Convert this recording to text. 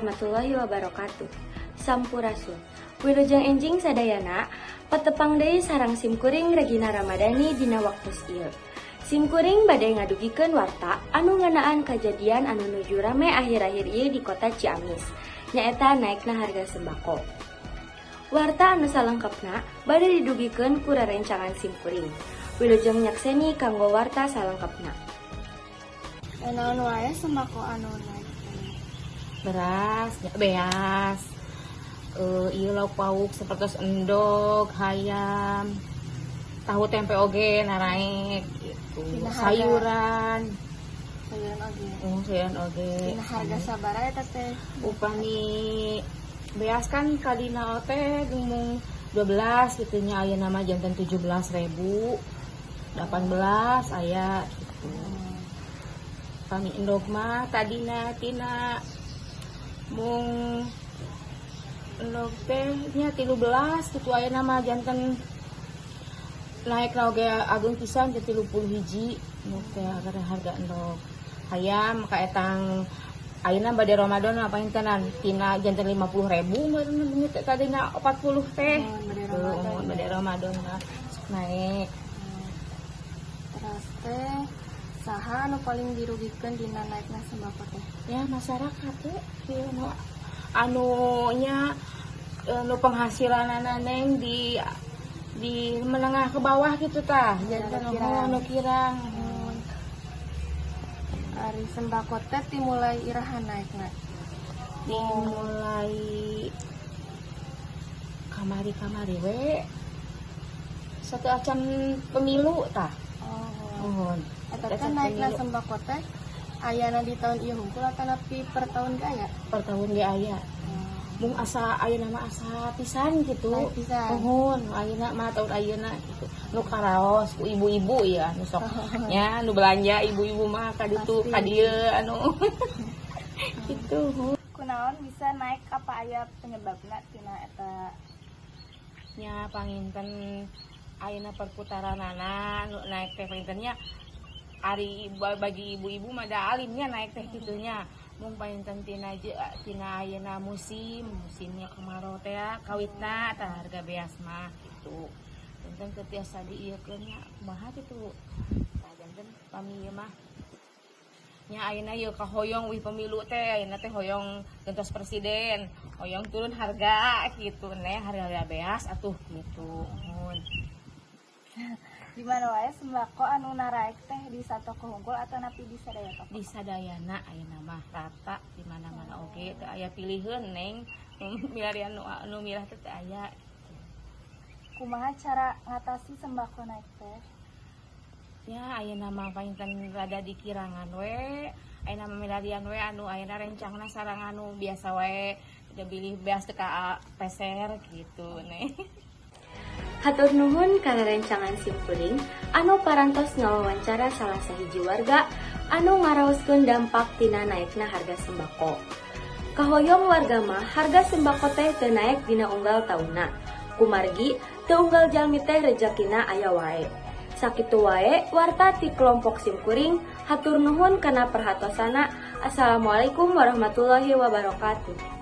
warahmatullahi wabarakatuh. Sampurasun. Wilujeng enjing sadayana, patepang deui sarang simkuring Regina Ramadhani dina waktos ieu. Simkuring badai ngadugikeun warta anu ngeunaan kajadian anu nuju rame akhir-akhir ieu di kota Ciamis, nyaeta naekna harga sembako. Warta anu salengkepna badai didugikeun ku rerencangan simkuring. Wilujeng nyakseni kanggo warta salengkepna. Naon wae sembako anu naik? Beras, beas, ieu lauk pauk sapertos endog, hayam, tahu tempe oge naraek gitu. Sayuran oge. Sayuran oge. Dina harga sabaraha eta teh? Upami beas kan kadina teh gumung 12 gitu nya ayeuna mah janten 17.000, 18 aya gitu. Kami endog mah tadina tina mung endog teh nya 13 gitu ayeuna mah janten naik oge agung pisan ke 30 hiji nu teh harga endog. Hayam kaetang ayeuna bade Ramadan apa hintenan tina janten 50.000 meureun tadina 40 teh. Bade Ramadan mah naik. Terus teh saha anu paling dirugikeun dina naikna sembako teh? Ya masyarakat teh anu nya nu penghasilanana neng di menengah ke bawah gitu tah janten nu kirang. Ari sembako teh dimulai iraha naikna? Dimulai kamari we satu acan pemilu tah. Eta teh naikna sembako teh ayana di tahun ieu hungkul atawa nepi per tahun ge aya? Per tahun ge aya. Mung asa ayeuna mah asa pisan gitu. Naik pisan. Ayeuna mah tahun ayeuna gitu. Nu karaos ku ibu-ibu ya nu sok nya nu belanja ibu-ibu mah ka ditu ka dieu anu gitu. Kunaon bisa naik apa aya penyebabna tina eta? Nya panginten ayeuna perputaranana nu naik teh pangintennya ari bagi ibu-ibu mah da alimnya naik teh kitunya. Mung painten tina ayeuna musimnya kemarau teh kawitna tah harga beas mah gitu. Punten teu tiasa diieukeun nya kumaha kitu. Tah janten pami ieu mah nya ayeuna ieu kahoyong wih pemilu teh ayeuna teh hoyong gentos presiden, hoyong turun harga gitu neh harga beas atuh gitu. Di mana wae sembako anu naraek teh di satoko hungkul atau napi di sadaya toko? Di sadayana ayeuna mah rata di mana-mana oge teu aya piliheun neng milari anu milah teh aya. Kumaha cara ngatasi sembako naik teh? Ya ayeuna mah painten rada dikirangan we ayeuna mah milarian we anu ayeuna rencangna sareng anu biasa wae udah bilih beas teu ka peser gitu neh. Hatur nuhun kana rencangan simkuring anu parantos ngawawancara salah sahiji warga anu ngaraoskeun dampak tina naekna harga sembako. Kahoyong warga mah harga sembako teh teu naek dina unggal taunna. Kumargi teu unggal jalmi teh rejekina aya wae. Sakitu wae warta ti kelompok simkuring hatur nuhun kana perhatosana. Assalamualaikum warahmatullahi wabarakatuh.